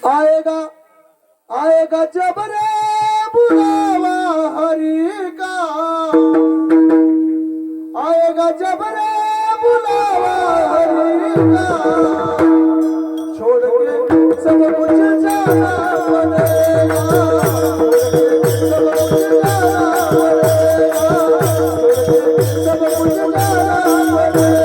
आएगा आएगा जब रे बुलावा हरि का, आएगा जब रे बुलावा हरि का, छोड़ के सब कुछ जाना पड़ेगा, सब कुछ जाना पड़ेगा, सब कुछ जाना पड़ेगा।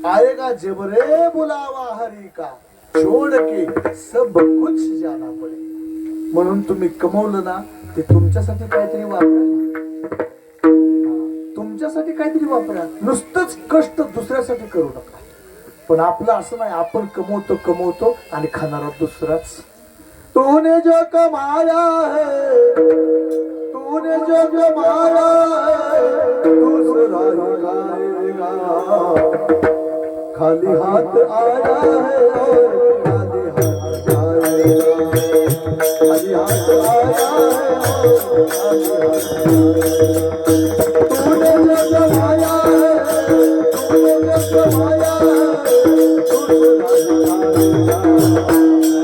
आएगा जब रे बुलावा हरि का, छोड़ के सब कुछ जाना पडेगा. म्हणून तुम्ही कमवलं ना ते तुमच्यासाठी काहीतरी वापरा, तुमच्यासाठी काहीतरी वापरा. नुसतंच कष्ट दुसऱ्यासाठी करू नका. पण आपलं असं नाही, आपण कमवतो कमवतो आणि खाणारा दुसराच. तूने जो कमाया है, तूने जो कमाया है, दूसरा खाएगा. खाली हाथ आया है और खाली हाथ जाएगा, खाली हाथ आया है और खाली हाथ जाएगा. तूने जो कमाया है, तूने जो कमाया है, दूसरा खाएगा.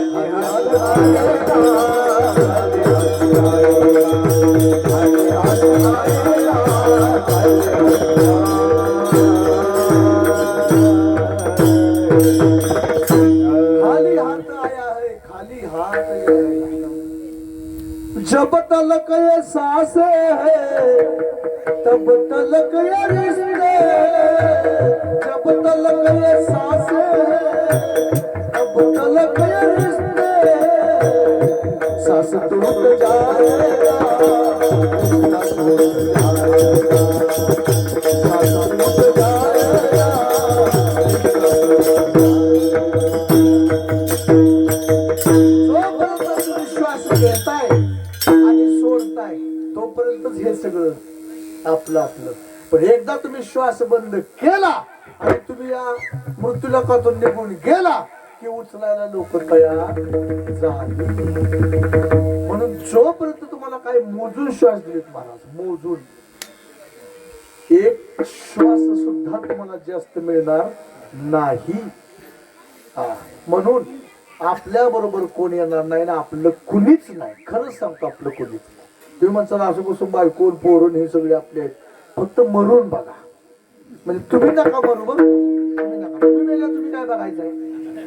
खाली हाथ आएगा, खाली हाथ जाएगा, खाली हाथ आएगा, खाली हाथ जाएगा. जब तलक ये सांसे है तब तलक ये रिश्ते, जब तलक ये सांसे है तब तलक ये रिश्ते. सांस टूट जाएगा, रिश्ता टूट जाएगा, सांस टूट जाएगा, विश्वास घेताय आणि सोडताय तोपर्यंतच हे सगळं आपलं आपलं. पण एकदा तुम्ही श्वास बंद केला आणि तुम्ही या मृत्यूलोकातून निघून गेला की उचलायला लोक तयार झाली. म्हणून जोपर्यंत तुम्हाला काही मोजून श्वास दिलेत महाराज, मोजून एक श्वास सुद्धा तुम्हाला जास्त मिळणार नाही. म्हणून आपल्या बरोबर कोण येणार नाही ना, आपलं कुणीच नाही. खरंच सांगतो, आपलं कुणीच नाही. तुम्ही म्हणता असं बसून बायकोन पोरून हे सगळे आपले आहेत, फक्त मरून बघा. म्हणजे तुम्ही नका मरू, बघ तुम्ही नका, तुम्ही मेल्या तुम्ही काय बघायचंय.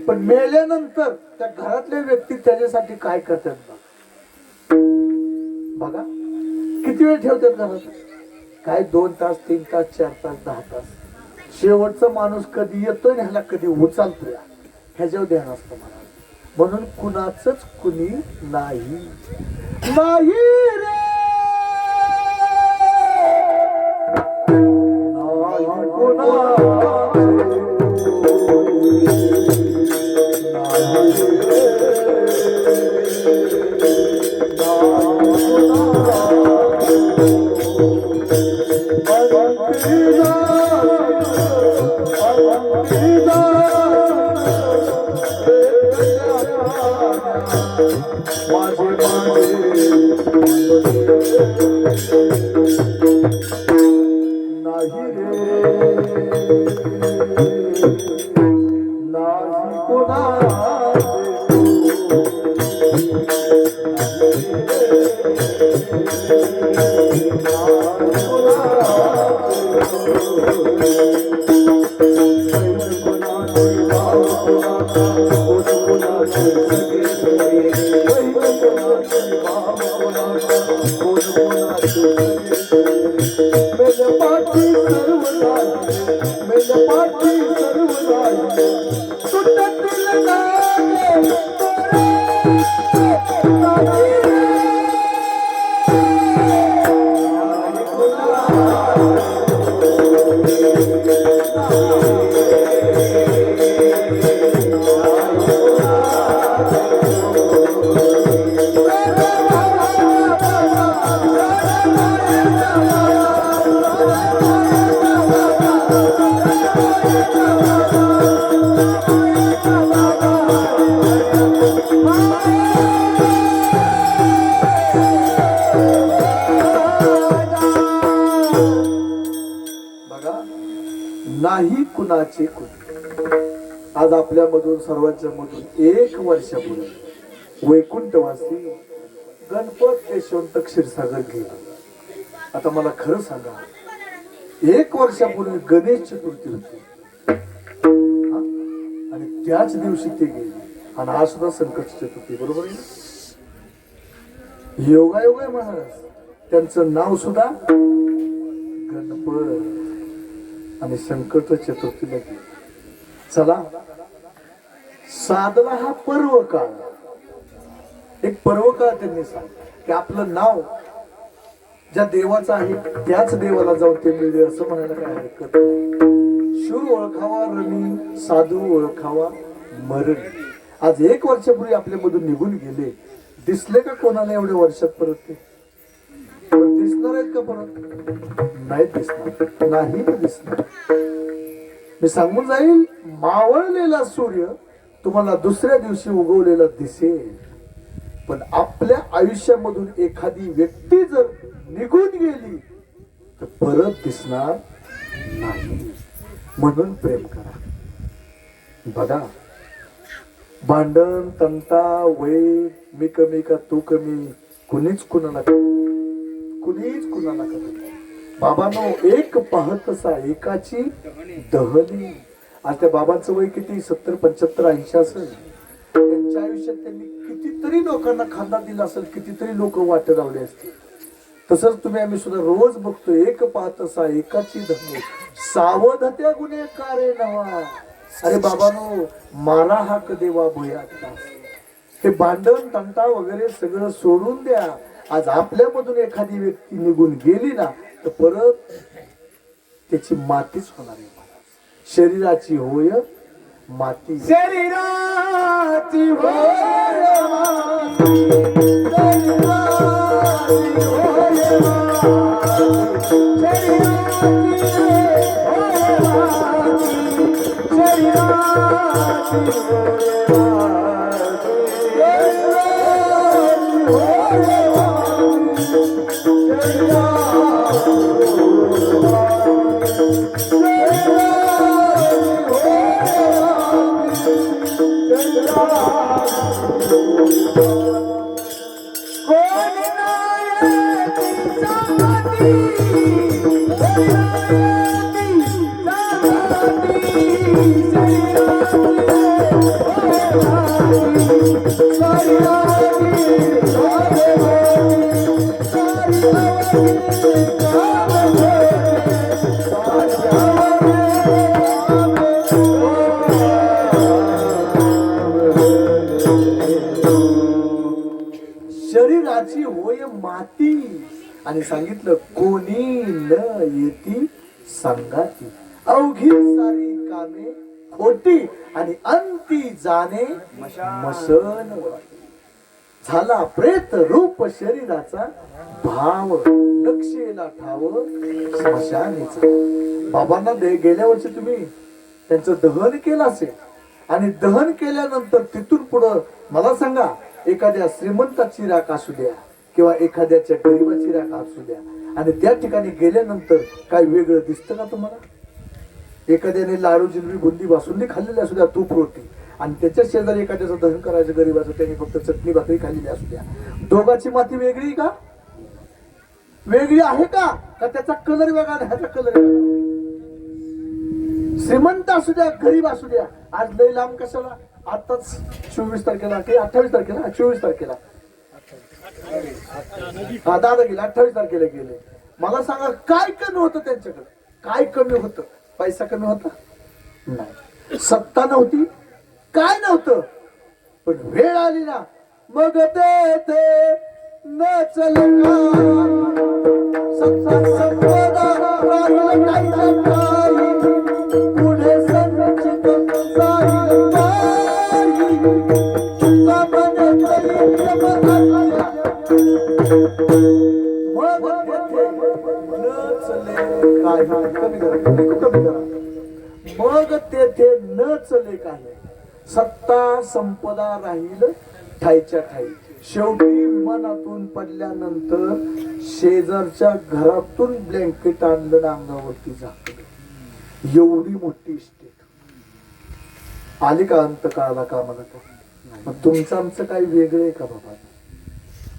पण मेल्यानंतर त्या घरातले व्यक्ती त्याच्यासाठी काय करतात बघा. किती वेळ ठेवतात घरात, काय 2 तास 3 तास 4 तास 10 तास. शेवटचा माणूस कधी येतोय ह्याला कधी उचलतोय ह्याच्यावर ध्यान असतं मला. म्हणून कुणाचंच कुणी नाही नाही रे, नाही कुणाचे, नाही नाही कोणाचे नाही कुणाचे कुणी. आज आपल्यामधून सर्वांच्या मधून 1 वर्षापूर्वी वैकुंठवासी गणपत यशवंत क्षीरसागर गेला. आता मला खरं सांगा, 1 वर्षापूर्वी गणेश चतुर्थी होती आणि त्याच दिवशी ते गेले. आणि आज सुद्धा संकट चतुर्थी, बरोबर आहे. योगायोग आहे महाराज. त्यांचं नाव सुद्धा गणपत आणि संकट चतुर्थीला गेले. चला, साधला हा पर्व काळ. एक पर्व काळ त्यांनी सांगितलं की आपलं नाव ज्या देवाचं आहे त्याच देवाला जाऊन ते मिळले, असं म्हणायला काय हरकत नाही. शूर ओळखावा रणी, साधू ओळखावा मरणी. आज 1 वर्षापूर्वी आपल्या मधून निघून गेले. दिसले का कोणाला एवढ्या वर्षात परत? ते दिसणार आहेत का परत? नाही दिसणार, नाही दिसणार. मी सांगून जाईल, मावळलेला सूर्य तुम्हाला दुसऱ्या दिवशी उगवलेला दिसेल, पण आपल्या आयुष्यामधून एखादी व्यक्ती जर निघून गेली तर परत दिसणार नाही. म्हणून प्रेम करा. बघा, भांडण, तंटा, वैर, मी कमी का तू कमी, कुणीच कुणाला करत. बाबांनो, एक पाहतसा एकाची दहली. आज त्या बाबांचं वय किती? 70, 75, 80 असेल. त्यांच्या आयुष्यात त्यांनी कितीतरी लोकांना खांदा दिला असेल, कितीतरी लोक वाट लावले असतील. तसंच तुम्ही आम्ही सुद्धा रोज बघतो, एक पाहतसा एकाची दहली, सावधत्या गुन्हेगारे नवा. अरे बाबांनो, मारा हाक देवा भुयात. हे भांडण, तंटा वगैरे सगळं सोडून द्या. आज आपल्यामधून एखादी व्यक्ती निघून गेली ना तर परत त्याची मातीच होणार आहे. शरीराची होय माती, शरीराची होय माती, शरीराची होय माती, शरीराची होय माती, शरीराची शरीराची होय माती. आणि सांगितलं, कोणी न येती संगाती, अवघी सारी कामे खोटी, आणि अंती जाणे मशन. झाला प्रेत रूप शरीराचा भाव, नक्षेला ठाव स्मशानीचा. बाबांना गेल्या वर्षी तुम्ही त्यांचं दहन केलं असेल, आणि दहन केल्यानंतर तिथून पुढं मला सांगा, एखाद्या श्रीमंताची राख असू द्या किंवा एखाद्याच्या गरीबाची राख असू द्या, आणि त्या ठिकाणी गेल्यानंतर काय वेगळं दिसतं का तुम्हाला? एखाद्याने लाडू, जिलबी, बुंदी, बासुंदी खाल्लेली असू द्या, तूप, रोटी, आणि त्याच्या शेजारी एखाद्याचं दहन करायचं गरीबाचं, त्याने फक्त चटणी भाकरी खाल्लेली असू द्या, दोघांची माती वेगळी का? वेगळी आहे का? का त्याचा कलर वेगळा आणि ह्याचा कलर वेगळा? श्रीमंत असू द्या गरीब असू द्या, आज लय लांब कशाला, आताच 24 तारखेला की 28 तारखेला, 24 तारखेला हा दादा गेले, 28 तारखेला गेले. मला सांगा काय कमी होतं त्यांच्याकडे? काय कमी होतं? पैसा कमी होता? नाही. सत्ता नव्हती? काय नव्हतं? पण वेळ आली ना, मग ते नचलं सत्ता संपदा राहिलं काहीचं काही, पुढे संचित जाईल काही, चुका बनेल यम आज्ञा. मग नचले काय, कमी करा. मग तेथे नचले काय, सत्ता संपदा राहील ठाईच्या ठाई. शेवटी विमानातून पडल्यानंतर शेजारच्या घरातून ब्लँकेट आणलं अंगावरती झाकलं. एवढी मोठी इस्टेट आली का अंतकाळाला का म्हणत? मग तुमचं आमचं काही वेगळं आहे का बाबा?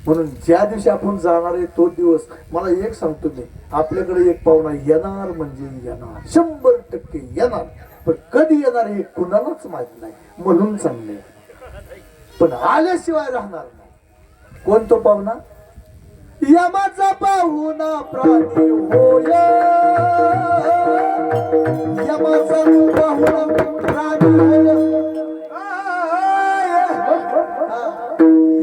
म्हणून ज्या दिवशी आपण जाणार आहे तो दिवस, मला एक सांगतो मी, आपल्याकडे एक पाहुणा येणार म्हणजे येणार, 100% येणार. पण कधी येणार हे कुणालाच माहित नाही, म्हणून चांगले. पण आल्याशिवाय राहणार नाही. कोण तो पाहुणा? यमाचा पाहुणा प्राणी होय, यमाचा पाहुणा प्राणी होय.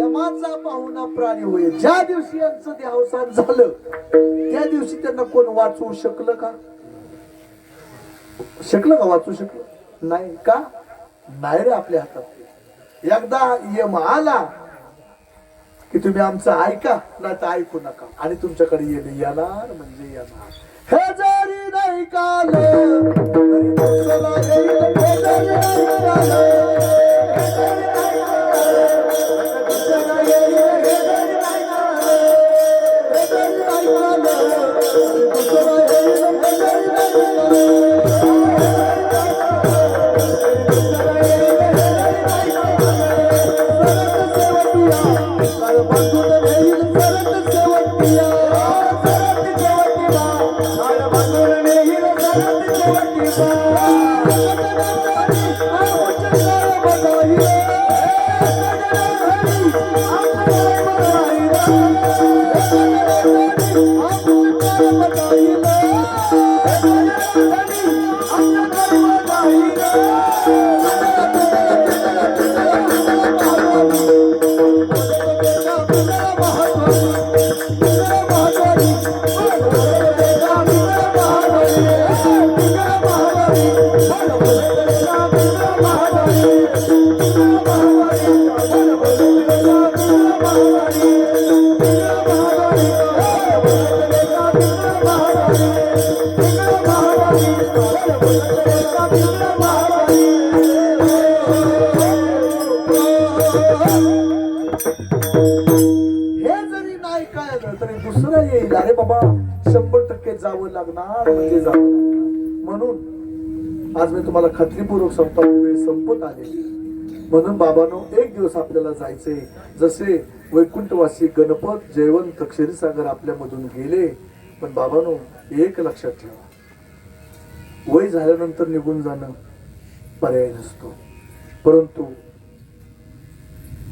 यमाचा पाहुणा प्राणी होय. ज्या दिवशी यांचं देहावसान झालं त्या दिवशी त्यांना कोण वाचवू शकलं का? वाचू शकलं नाही का? नाही रे आपल्या हातात. एकदा यम आला की तुम्ही आमचं ऐका नाही तर ऐकू नका, आणि तुमच्याकडे येणार म्हणजे येणार. हे जरी नाही काल तरी दुसरा येईल, हे जरी नाही काल, हे जरी नाही काल, दुसरा येईल, हे जरी नाही काल, हे जरी नाही काल, दुसरा येईल, हे जरी नाही काल. अरे बाबा 100% जावं लागणार म्हणजे जावं लागणार. म्हणून आज मी तुम्हाला खात्रीपूर्वक सांगतो, वेळ संपत आले. म्हणून बाबांनो एक दिवस आपल्याला जायचंय. जसे वैकुंठवासी गणपत जयवंत क्षीरसागर आपल्यामधून गेले, पण बाबांनो एक लक्षात ठेवा, वय झाल्यानंतर निघून जाणं पर्याय नसतो. परंतु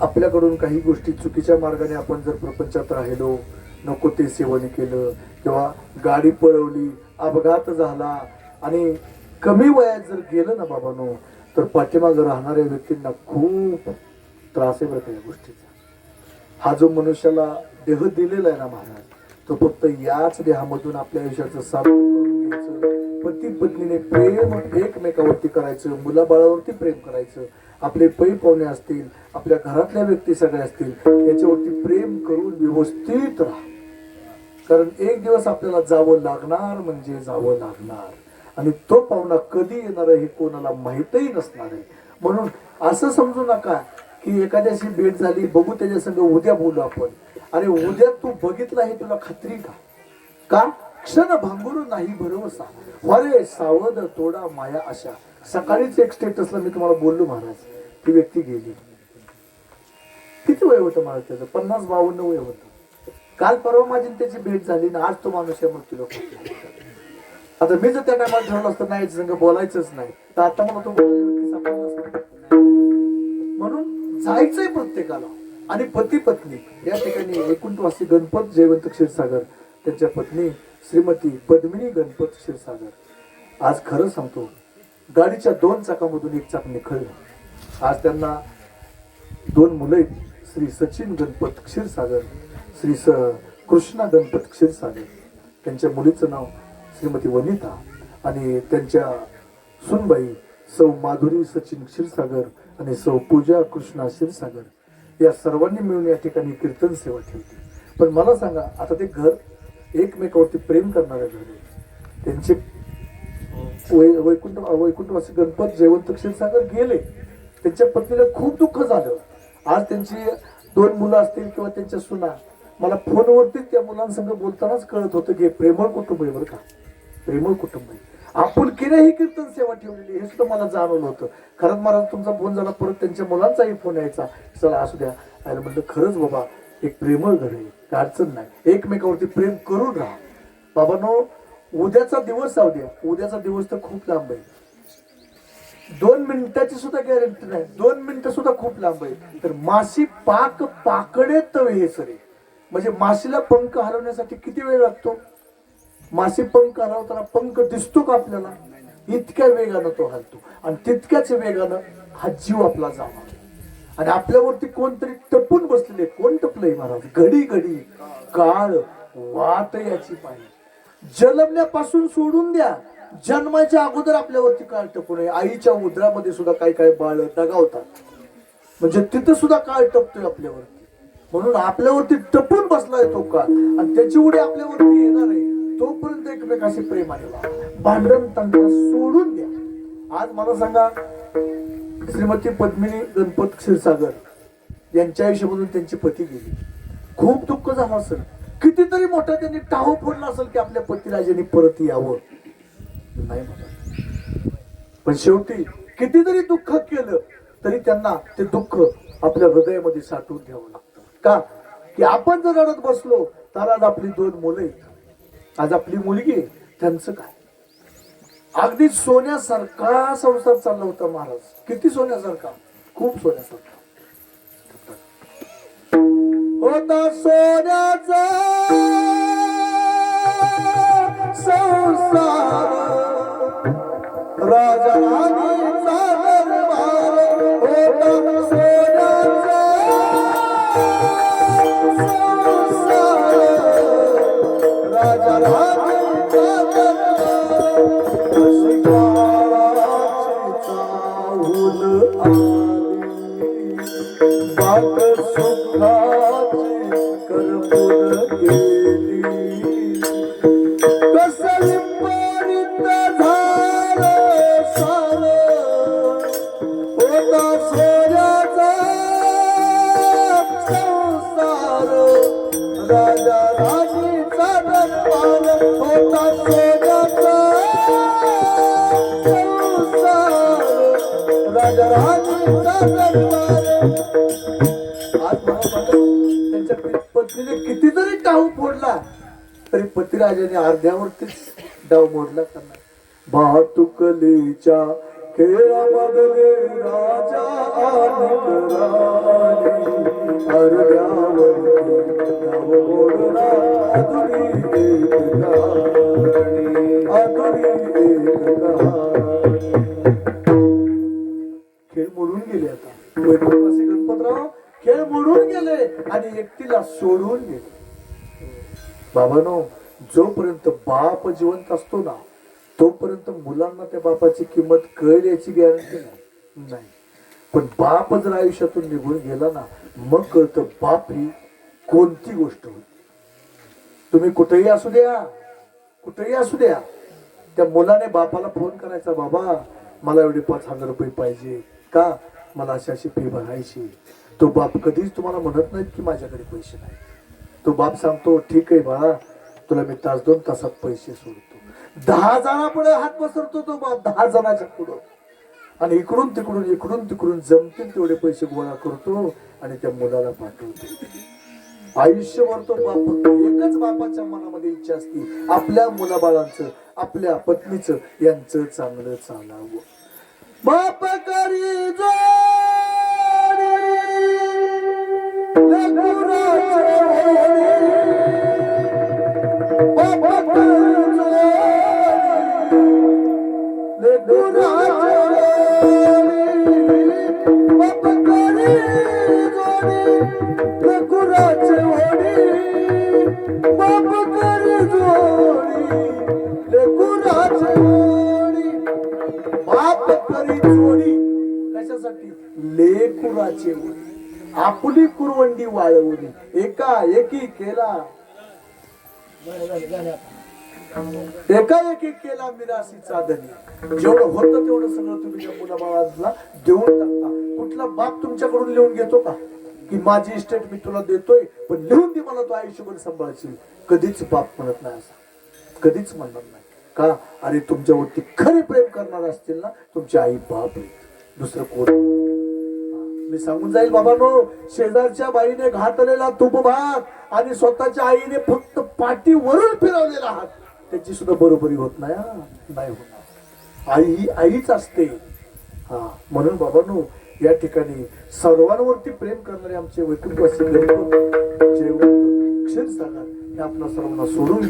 आपल्याकडून काही गोष्टी चुकीच्या मार्गाने आपण जर प्रपंचात राहिलो, नको ते सेवन केलं किंवा गाडी पळवली, अपघात झाला आणि कमी वयात जर गेलं ना बाबांनो, तर पाठीमागं राहणाऱ्या व्यक्तींना खूप त्रास आहे बरं त्या गोष्टीचा. हा जो मनुष्याला देह दिलेला आहे ना महाराज, तो फक्त याच देहामधून आपल्या आयुष्याचं सार्थक करून घ्यायचं. पती पत्नीने प्रेम एकमेकावरती करायचं, मुलाबाळावरती प्रेम करायचं. आपले पै पाहुणे असतील, आपल्या घरातल्या व्यक्ती सगळ्या असतील, याच्यावरती प्रेम करून व्यवस्थित राहा. कारण एक दिवस आपल्याला जावं लागणार म्हणजे जावं लागणार, आणि तो पाहुणा कधी येणार आहे हे कोणाला माहितही नसणार आहे. म्हणून असं समजू नका की एखाद्याशी भेट झाली, बघू त्याच्या संग उद्या बोलू आपण, आणि उद्या तू बघितला हे तुला खात्री का? क्षण भांगुर नाही भरवसा, वरे सावध तोडा माया अशा. सकाळीच एक स्टेटसला मी तुम्हाला बोललो महाराज, ती व्यक्ती गेली. किती वय होतं मला त्याचं? 50-52 वय होतं. काल परवा माझी त्याची भेट झाली ना आज तो माणूस या मृत्यूला पोहोचला. आता मी जर त्या टायमाला ठरवलं असतं नाही संग बोलायचंच नाही तर आता मला तो म्हणून जायचंय प्रत्येकाला. आणि पती पत्नी या ठिकाणी वैकुंठवासी गणपत जयवंत क्षीरसागर त्यांच्या पत्नी श्रीमती पद्मिनी गणपत क्षीरसागर आज खरं सांगतो गाडीच्या 2 चाकामधून एक चाक निखळलं. आज त्यांना 2 मुलं आहेत. श्री सचिन गणपत क्षीरसागर, श्री कृष्णा गणपत क्षीरसागर. त्यांच्या मुलीचं नाव श्रीमती वनिता आणि त्यांच्या सुनबाई सौ माधुरी सचिन क्षीरसागर आणि सौ पूजा कृष्णा क्षीरसागर या सर्वांनी मिळून या ठिकाणी कीर्तन सेवा ठेवली. पण मला सांगा आता ते घर एकमेकावरती प्रेम करणारे घर आहे. त्यांचे वैकुंठवासी गणपत जयवंत क्षीरसागर गेले. त्यांच्या पत्नीला खूप दुःख झालं. आज त्यांची 2 मुलं असतील किंवा त्यांच्या सुना मला फोनवरती त्या मुलांसंग बोलतानाच कळत होतं की प्रेमळ कुटुंब आहे बरं का, प्रेमळ कुटुंब आहे. आपुलकीने ही कीर्तन सेवा ठेवलेली हे सुद्धा मला जाणवलं होतं. खरंच मला तुमचा फोन झाला परत त्यांच्या मुलांचाही फोन यायचा चला असू द्या. आणि म्हटलं खरंच बाबा एक प्रेमळ घर आहे, काय अडचण नाही, एकमेकावरती प्रेम करून राहा. बाबांनो उद्याचा दिवस जाऊ द्या, उद्याचा दिवस तर खूप लांब आहे. 2 मिनिटाची सुद्धा गॅरंटी नाही, 2 मिनिटं सुद्धा खूप लांब आहे. तर माशी पाक पाकडे तवे हे सरे म्हणजे माशीला पंख हलवण्यासाठी किती वेळ लागतो? माशी पंख हलवताना पंख दिसतो का आपल्याला? इतक्या वेगानं तो हलतो आणि तितक्याच वेगानं हा जीव आपला जावा. आणि आपल्यावरती कोणतरी टपून बसलेले. कोण टपलंय महाराज? घडी घडी काळ वाट याची पाहिजे. जन्मण्यापासून सोडून द्या, जन्माच्या अगोदर आपल्यावरती काळ टपून आहे. आईच्या उदरामध्ये सुद्धा काही काही बाळ दगावतात म्हणजे तिथं सुद्धा काळ टपतोय आपल्यावरती. म्हणून आपल्यावरती टपून बसलाय तो काळ आणि त्याची उडी आपल्यावरती येणार आहे. तोपर्यंत एकमेकाशी प्रेमाने वागा, भांडण तंटा सोडून द्या. आज मला सांगा श्रीमती पद्मिनी गणपत क्षीरसागर यांच्या आयुष्यामधून त्यांची पती गेली. खूप दुःख झालं असेल, कितीतरी मोठा त्यांनी टाहो फोडला असेल की आपल्या पतीराजांनी परत यावं. नाही म्हणा, पण शेवटी कितीतरी दुःख केलं तरी त्यांना ते दुःख आपल्या हृदयामध्ये साठवून घ्यावं लागतं. का की आपण जर रडत बसलो तर आज आपली 2 मुलं आहेत, आज आपली मुलगी आहे, त्यांचं काय? अगदी सोन्यासारखा संसार चालला होता महाराज. किती सोन्यासारखा? खूप सोन्यासारखा होता. सोन्याचा संसार राजा राणीचा दरबार होता. सोन्याचा संसार राजा राणीचा दरबार. अशी काळाची चाहूल आली, बाग सुखाची करपून गेली. कसली परीत झालं सारं होता सोन्याचा संसार राजा राणीचा दरबार होता. सोन्याचा संसार राजा राणीचा दरबार. आज त्यांच्या पत्नीने कितीतरी टाहू फोडला तरी पतिराजाने अर्ध्यावरतीच डाव मोडला त्यांना. भातुकलीच्या खेळामधले राजा आणि राणी अर्ध्यावरती डाव मोडला. अधुरी एक कहाणी, अधुरी एक कहाणी. खेळ मोडून गेले. आता वैकुंठवासी गणपतराव खेळ मोडून गेले आणि एकटीला सोडून गेले. बाबांनो जोपर्यंत बाप जिवंत असतो ना तोपर्यंत मुलांना त्या बापाची किंमत कळेल याची गॅरंटी नाही. पण बाप जर आयुष्यातून निघून गेला ना मग कळतं बाप ही कोणती गोष्ट होती. तुम्ही कुठेही असू द्या, कुठेही असू द्या, त्या मुलाने बापाला फोन करायचा, बाबा मला एवढे 5,000 रुपये पाहिजे का, मला अशी अशी फी भरायची. तो बाप कधीच तुम्हाला म्हणत नाहीत की माझ्याकडे पैसे नाही. तो बाप सांगतो ठीक आहे बाळा, तुला मी 1-2 तासात पैसे सोडतो. 10 जणांपुढे हात पसरतो तो बाप, 10 जणांच्या पुढं. आणि इकडून तिकडून जमतील तेवढे पैसे गोळा करतो आणि त्या मुलाला पाठवतो. आयुष्यभर तो बाप फक्त एकच बापाच्या मनामध्ये इच्छा असते, आपल्या मुलाबाळांचं, आपल्या पत्नीचं यांचं चांगलं चालावं. बाप करी जोडी, लेकराचे होडी. बाप करी जोडी, लेकराचे होडी. बाप करी जोडी, लेकराचे होडी. बाप करी जोडी, लेकराचे होडी. बाप करी जोडी कशासाठी? लेकुराचे होडी. आपली कुरवंडी वाळवली, एका एकी केला मिरासीचा धनी. जेवढं होतं तेवढं सगळं तुम्ही त्या मुलाबाळाला देऊन टाकता. कुठला बाप तुमच्याकडून लिहून घेतो का की माझी इस्टेट मी तुला देतोय पण लिहून दे, मला तो आयुष्यभर सांभाळशील? कधीच बाप म्हणत नाही असं, कधीच म्हणणार नाही. का? अरे तुमच्यावरती खरे प्रेम करणार असतील ना तुमचे आई बाप आहेत, दुसरं कोण? मी सांगून जाईल बाबांनो, शेजारच्या बाईने घातलेला तूप भात आणि स्वतःच्या आईने फक्त पाठीवरून फिरवलेला हात, त्याची सुद्धा बरोबरी होत नाही. नाही होणार. आई ही आईच असते. हा, म्हणून बाबांनो या ठिकाणी सर्वांवरती प्रेम करणारे आमचे वैकुंठवासी क्षीरसागर हे आपल्या सर्वांना सोडून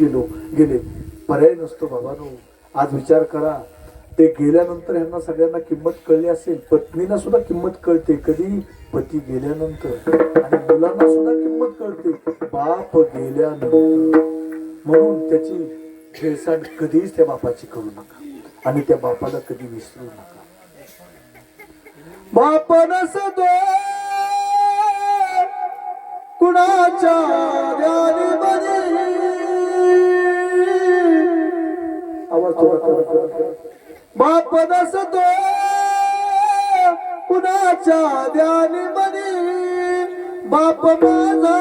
गेले. पर्याय नसतो बाबांनो. आज विचार करा, ते गेल्यानंतर ह्यांना सगळ्यांना किंमत कळली असेल. पत्नीला सुद्धा किंमत कळते कधी? पती गेल्यानंतर. आणि मुलांना सुद्धा किंमत कळते बाप गेल्यानंतर. म्हणून त्याची भेळसाट कधीच त्या बापाची करू नका आणि त्या बापाला कधी विसरू नका. बाप नसतो कुणाच्या ध्यानी बनी. आवाज थोडा. बाप नसतो कुणाच्या ध्यानी बनी. बाप माझा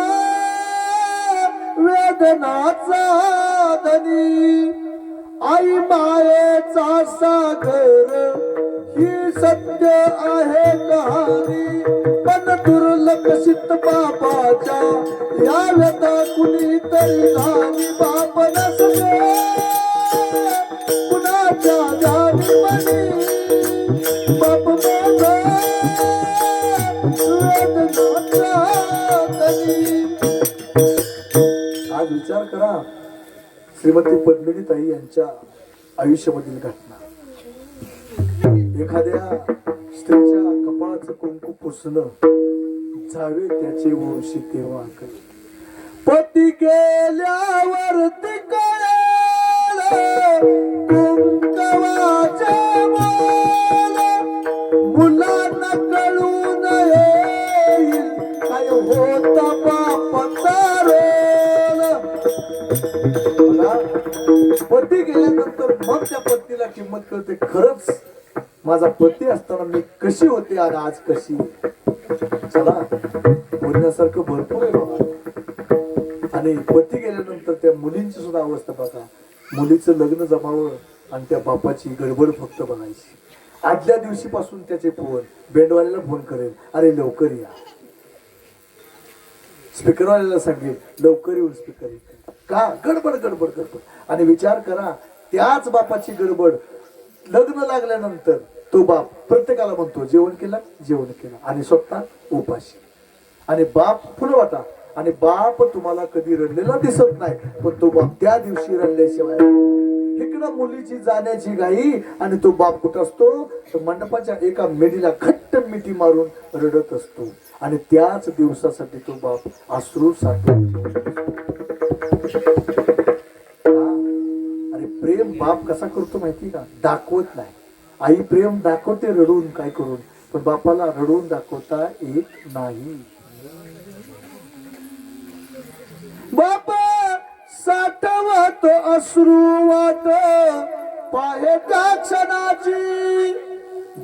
वेदनाचा धनी. आई मायेचा सागर ही सत्य आहे कहाणी. पण दुर्लक्षित बापाच्या या व्यथा कुणीतरी झाली. बाप नसतो कुणाच्या ध्यानी बनी. बाप माझा वेदनाचा धनी. आज विचार करा, श्रीमती पद्मिनी ताई यांच्या आयुष्यामधील घटना. एखाद्या स्त्रीच्या कपाळाचं कुंकू पुसणं जावे त्याचे वंशी तेव्हा कळे. पती गेल्यावर ती कळेल कुंकवाचे मोल. मुलांना कळून येईल काय होता बापाचा रोल. पती गेल्यानंतर मग त्या पत्नीला किंमत कळते. खरंच माझा पती असताना मी कशी होते आणि आज कशी. चला, बोलण्यासारखं भरपूर आहे बाबा. आणि पती गेल्यानंतर त्या मुलींची सुद्धा अवस्था बघा. मुलीचं लग्न जमावं आणि त्या बापाची गडबड फक्त बघायची. आदल्या दिवशीपासून त्याचे फोन, बेंडवाल्याला फोन करेल, अरे लवकर या. स्पीकरवाल्याला सांगेल लवकर येऊन स्पीकर. का? गडबड गडबड गडबड. आणि विचार करा, त्याच बापाची गडबड लग्न लागल्यानंतर तो बाप प्रत्येकाला म्हणतो जेवण केलं, जेवण केलं, आणि स्वतः उपाशी. आणि बाप फुलवाटा. आणि बाप तुम्हाला कधी रडलेला दिसत नाही, पण तो बाप त्या दिवशी रडल्याशिवाय. इकडं मुलीची जाण्याची घाई आणि तो बाप कुठं असतो? तर मंडपाच्या एका मेढीला घट्ट मिठी मारून रडत असतो. आणि त्याच दिवसासाठी तो बाप अश्रू साठवतो. अरे प्रेम बाप कसा करतो माहिती का? दाखवत नाही. आई प्रेम दाखवते रडून, काय करून, पण बापाला रडून दाखवता येत नाही. बाप साठवतो अश्रू वाट पाहे त्या क्षणाची.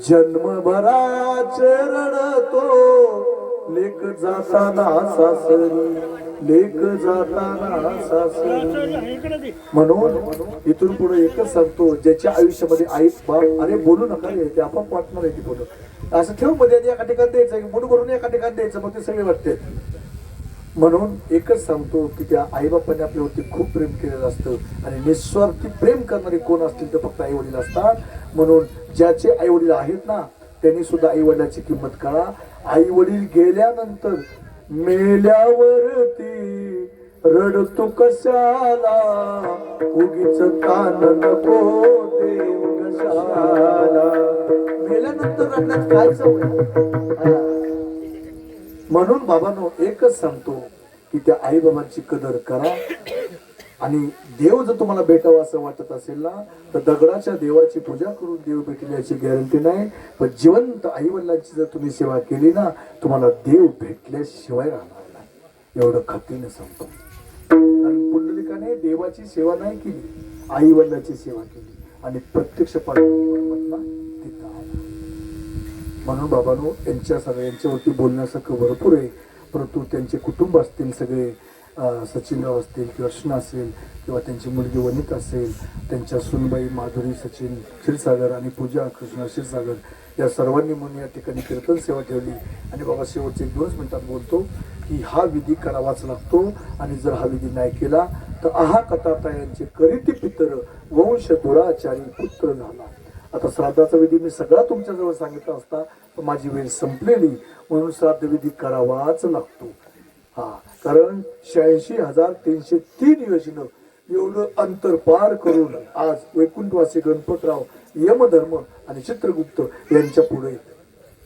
जन्मभराचे रडतो लेक जाताना सासरी, लेक जाताना सासरी. म्हणून इथून पुढे एकच सांगतो, ज्याच्या आयुष्यामध्ये आई बाप, अरे बोलू नका रे, ते आपोआप वाटणार आहे ती बोलू, असं ठेव मध्ये एका ठिकाणी द्यायचं, मुठ करून एका ठिकाणी द्यायचं, मग ते सगळे वाटते. म्हणून एकच सांगतो की त्या आईबापाने आपल्यावरती खूप प्रेम केलेलं असतं, आणि निस्वार्थी प्रेम करणारे कोण असतील तर फक्त आई वडील असतात. म्हणून ज्याचे आई वडील आहेत ना, त्यांनी सुद्धा आई वडिलांची किंमत करा. आई वडील गेल्यानंतर मेल्यावरती रडतो कशाला, उगीच ताण नको देव कशाला. मेल्यानंतर रडण्यात काय चव. म्हणून बाबांनो एकच सांगतो की त्या आई बाबांची कदर करा. आणि देव जर तुम्हाला भेटावा असं वाटत असेल ना, तर दगडाच्या देवाची पूजा करून देव भेटेल याची गॅरंटी नाही, पण जिवंत आई वडिलांची जर तुम्ही सेवा केली ना, तुम्हाला देव भेटल्याशिवाय राहणार नाही, एवढं खात्रीने सांगतो. कारण पुंडलिकाने देवाची सेवा नाही केली, आई वडिलांची सेवा केली, आणि प्रत्यक्ष परमात्मा तिथं आला. म्हणून बाबांनो यांच्या सगळ्यांच्यावरती बोलण्यासारखं भरपूर आहे, परंतु त्यांचे कुटुंब असतील सगळे, सचिनराव असतील किंवा कृष्णा असेल, किंवा त्यांची मुलगी वनिता असेल, त्यांच्या सुनबाई माधुरी सचिन क्षीरसागर आणि पूजा कृष्णा क्षीरसागर, या सर्वांनी म्हणून या ठिकाणी कीर्तन सेवा ठेवली. आणि बाबा शेवटचे 2 मिनिटात बोलतो की हा विधी करावाच लागतो, आणि जर हा विधी नाही केला तर आहा कथाता यांचे करीती पितर वंश दुराचारी पुत्र झाला. आता श्राद्धाचा विधी मी सगळा तुमच्याजवळ सांगितला असता, तर माझी वेळ संपलेली, म्हणून श्राद्ध विधी करावाच लागतो. हा, कारण 86,303 योजनं एवढं अंतर पार करून आज वैकुंठवासी गणपतराव, यमधर्म आणि चित्रगुप्त यांच्या पुढे,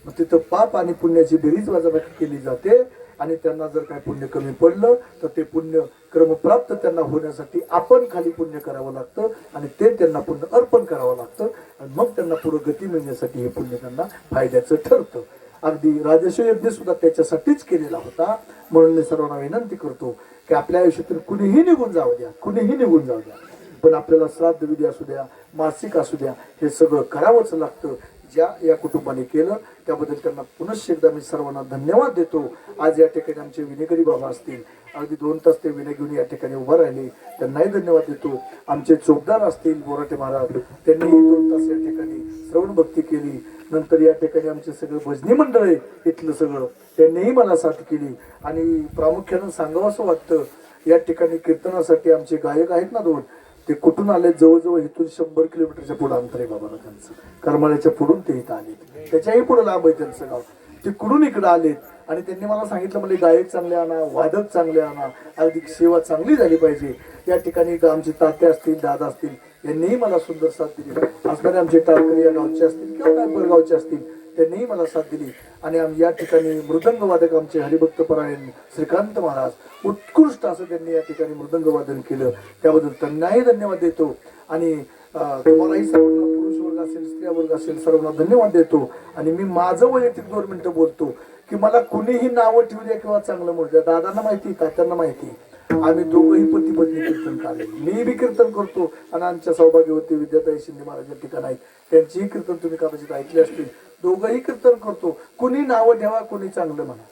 मग तिथं पाप आणि पुण्याची बेरीज वजाबाकी केली जाते. आणि त्यांना जर काय पुण्य कमी पडलं तर ते पुण्य क्रमप्राप्त त्यांना होण्यासाठी आपण खाली पुण्य करावं लागतं, आणि ते त्यांना पुण्य अर्पण करावं लागतं, आणि मग त्यांना पुढे गती मिळण्यासाठी हे पुण्य त्यांना फायद्याचं ठरतं. अगदी राजस्व यज्ञ सुद्धा त्याच्यासाठीच केलेला होता. म्हणून मी सर्वांना विनंती करतो की आपल्या आयुष्यातून कुणीही निघून जाऊ द्या, कुणीही निघून जाऊ द्या, पण आपल्याला श्राद्ध विधी असू द्या, मासिक असू द्या, हे सगळं करावंच लागतं. ज्या या कुटुंबाने केलं त्याबद्दल त्यांना पुनश्च एकदा मी सर्वांना धन्यवाद देतो. आज या ठिकाणी आमचे विनेकरी बाबा असतील, अगदी 2 तास ते विनय घेऊन या ठिकाणी उभं राहिले, त्यांनाही धन्यवाद देतो. आमचे चोपदार असतील बोराटे महाराज, त्यांनीही 2 तास या ठिकाणी श्रवण भक्ती केली. नंतर या ठिकाणी आमचे सगळे भजनी मंडळ आहे इथलं सगळं, त्यांनीही मला साथ केली. आणि प्रामुख्यानं सांगावं असं वाटतं, या ठिकाणी कीर्तनासाठी आमचे गायक आहेत ना 2, ते कुठून आले, जवळजवळ इथून 100 किलोमीटरच्या पुढे अंतर आहे बाबाला त्यांचं, करमाळ्याच्या पुढून ते इथं आले, त्याच्याही पुढे लांब आहे त्यांचं गाव, ते कुठून इकडे आलेत. आणि त्यांनी मला सांगितलं, म्हणजे गायक चांगले आणा, वादक चांगले आणा, अगदी सेवा चांगली झाली पाहिजे. या ठिकाणी आमचे तात्या असतील, दादा असतील, यांनीही मला सुंदर साथ दिली. असणारे आमचे टाळकरी या गावचे असतील किंवा काय परगावचे असतील, त्यांनीही मला साथ दिली. आणि या ठिकाणी मृदंग वादक आमचे हरिभक्त परायण श्रीकांत महाराज, उत्कृष्ट असं त्यांनी या ठिकाणी मृदंग वादन केलं, त्याबद्दल त्यांनाही धन्यवाद देतो. आणि तुम्हालाही सर्वांना, पुरुष वर्ग असेल, स्त्रिया वर्ग असेल, सर्वांना धन्यवाद देतो. आणि मी माझं वैयक्तिक 2 मिनिटं बोलतो की मला कुणीही नावं ठेवू द्या किंवा चांगलं म्हणू द्या, दादांना माहिती, तात्यांना माहिती, आम्ही दोघंही पती पत्नी कीर्तन काढले. मी बी कीर्तन करतो, आणि आमच्या सौभाग्यवती विद्याताई शिंदे महाराज या ठिकाण आहेत, त्यांचीही कीर्तन तुम्ही कदाचित ऐकले असतील. दोघंही कीर्तन करतो. कुणी नावं ठेवा, कुणी चांगलं म्हणा.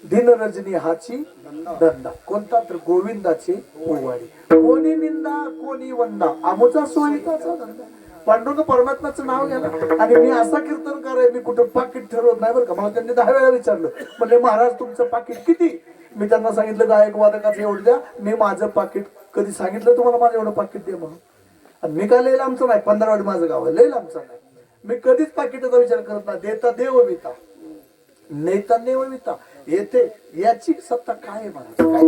दिन रजनी हाची धंदा, कोणता तर गोविंदाचे पोवाडे, कोणी निंदा कोणी वंदा, आमोचा सोयीचा धंदा. पांडुरंग परमात्म्याचं नाव घ्या ना. आणि मी असा कीर्तन कराय, मी कुठं पाकिट ठरवत नाही बरं का. मला त्यांनी 10 वेळा विचारलं, म्हणजे महाराज तुमचं पाकिट किती. मी त्यांना सांगितलं गायक वादकाचं एवढं द्या. मी माझं पाकिट कधी सांगितलं तुम्हाला माझं एवढं पाकिट द्या म्हणून. आणि मी काय लई लांबचं नाही, 15वाडी माझं गाव आहे, लई लांबचं नाही. मी कधीच पाकिटाचा विचार करत नाही. देता देव विता, नेता नेव विता, येते याची सत्ता काय आहे महाराज, काय.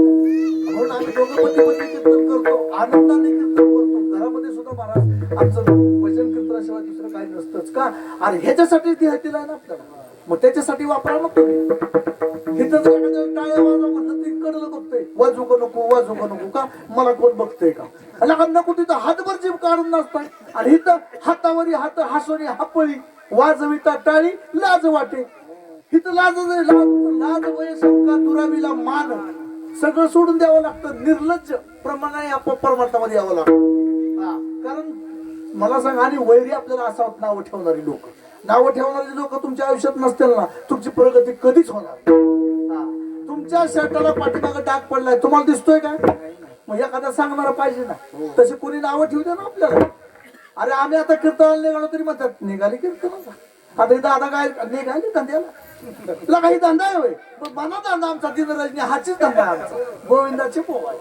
म्हणून आम्ही दोघं पती पत्नी कीर्तन करतो, आनंदाने कीर्तन करतो. घरामध्ये सुद्धा महाराज आमचं भजन कीर्तनाशिवाय दुसरं काही नसतंच का. आणि ह्याच्यासाठी ती दिलाय ना आपल्याला, मग त्याच्यासाठी वापरा मग तुम्ही. इथं जर एखाद्याला टाळ्या वाजवा म्हणलं ती कडलं बघतोय, वाजू का नको, वाजू का नको, का मला कोण बघतोय का. नको तिथं हातभर जीव काढून नसताय, आणि इथं हातावरी हात, हासोनी हापळी, वाजविता टाळी, लाज वाटे. इथं लाज लाज वय शंका दुरावीला मान, सगळं सोडून द्यावं लागतं. निर्लज्ज प्रमाणे आपण परमार्थामध्ये यावं लागतं. कारण मला सांग, आणि वैरी आपल्याला असावं नावं ठेवणारी लोक, नावं ठेवणारी लोक तुमच्या आयुष्यात नसतील ना, तुमची प्रगती कधीच होणार. तुमच्या शर्टाला पाठीमागे डाग पडलाय तुम्हाला दिसतोय का? मग एखादा सांगणारा पाहिजे ना. तसे कोणी नावं ठेवू दे ना आपल्याला. अरे आम्ही आता कीर्तनाला निघालो तरी म्हणतात निघाली कीर्तनाला. आता इथं आता काय निघाली धंद्याला. तुला काही धंदा आहे होय? पण मना धंदा आमचा दिनरजनी हाचीच धंदा आहे आमचा. गोविंदाची पोवा.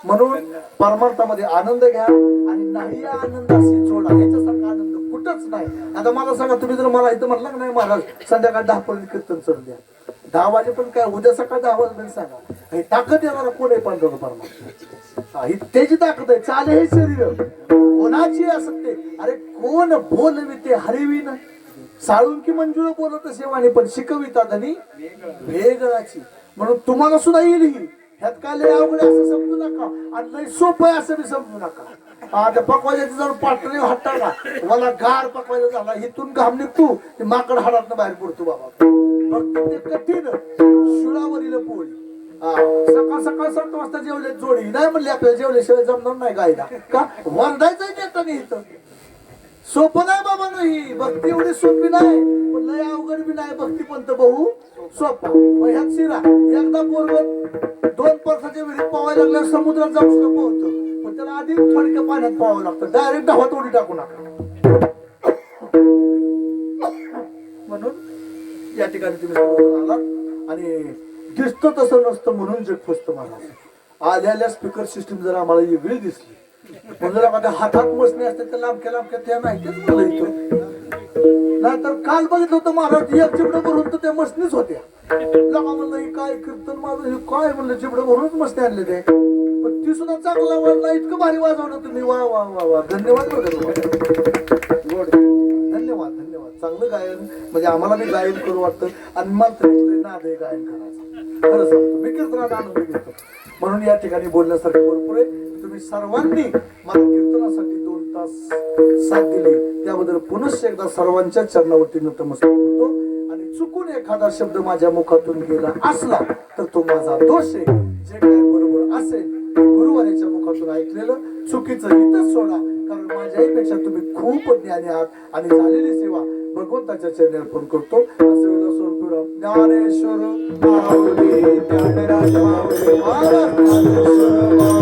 म्हणून परमार्थामध्ये आनंद घ्या आणि नाही या आनंदाशी जोडा. याच्यासारखा आनंद कुठंच नाही. आता मला सांगा, तुम्ही जर मला इथं म्हटलं की नाही महाराज संध्याकाळी 10 पर्यंत कीर्तन चालू द्या, 10 वाजेपर्यंत काय उद्या सकाळ 10 वाजेपर्यंत सांगा, हे ताकद येणार कोण आहे? पण परमात्मा ही त्याची ताकद आहे. चाले हे शरीर कोणाची असते. अरे कोण बोलविते हरिवीन साळुंकी मंजूळ बोलत सेवानी पण शिकविता धनी वेगळाची. म्हणून तुम्हाला सुद्धा येईल ही. ह्यात काय लय अवघड आहे असं समजू नका आणि लय सोपं आहे असं बी समजू नका. आता पकवायचं जर पाटणी हात का मला गार पकवायचा झाला, इथून घाम निघतो ते माकड हाडात बाहेर पडतो बाबा. फक्त ते कठीण शिळावरील पोळी. सकाळ सकाळ 7 वाजता जेवले जोडी नाही म्हणले आपल्याला जेवल्याशिवाय जमणार नाही गायला का? वरडायचंय नेटाने इथं. सोपं नाही बाबा नाही. भक्ती एवढी सोपी नाही पण लय अवघड बी नाही. भक्ती पंत बहु सोपा. ह्यात शिरा एकदा पोरग 2 परसाच्या विहिरीत पावायला लागल्यावर समुद्रात जाऊ सुद्धा पोहतो. पण त्याला आधी थोडक्या पाण्यात पाहावं लागतं. डायरेक्ट ढवात उडी टाकू नका. म्हणून या ठिकाणी तुम्ही आलात आणि दिसतं तसं नसतं म्हणून जग फसतं महाराज. आल्या स्पीकर सिस्टीम जर आम्हाला वेगळी दिसली म्हणजे एखाद्या हातात मसणे असते त्या लांबक्या लांबक्या त्या माहितीच मला इथं. नाहीतर काल बघितलं होतं महाराज एक चिबडं भरून तर त्या मसनीच होत्या. लगा म्हणलं ही काय कीर्तन माझं हे काय म्हणलं चिबडं भरूनच मसने आणले ते. पण ती सुद्धा चांगला वाजला. इतकं भारी वाजवलं तुम्ही. वा वा वा वा धन्यवाद वगैरे. गोड धन्यवाद धन्यवाद. चांगलं गायन म्हणजे आम्हाला बी गायन करू वाटतं आणि मात्र नाद गायन करायचं. खरं सांगतो मी कीर्तनात आनंद घेतो. म्हणून या ठिकाणी बोलण्यासारखं भरपूर आहे. तुम्ही सर्वांनी मला कीर्तनासाठी 2 तास साथ दिली त्याबद्दल पुनश्च एकदा सर्वांच्या चरणावरती नतमस्तक होतो. आणि चुकून एखादा शब्द माझ्या मुखातून गेला असला तर तो माझा दोष आहे. जे काय बरोबर असेल गुरुवाऱ्याच्या मुखातून ऐकलेलं चुकीचं इथंच सोडा. कारण माझ्याहीपेक्षा तुम्ही खूप ज्ञानी आहात आणि झालेली सेवा भगवंताच्या चरणी अर्पण करतो. असं वेळेला सोडपुरा ज्ञानेश्वर माऊली ज्ञानराज माऊली महाराज ज्ञानेश्वर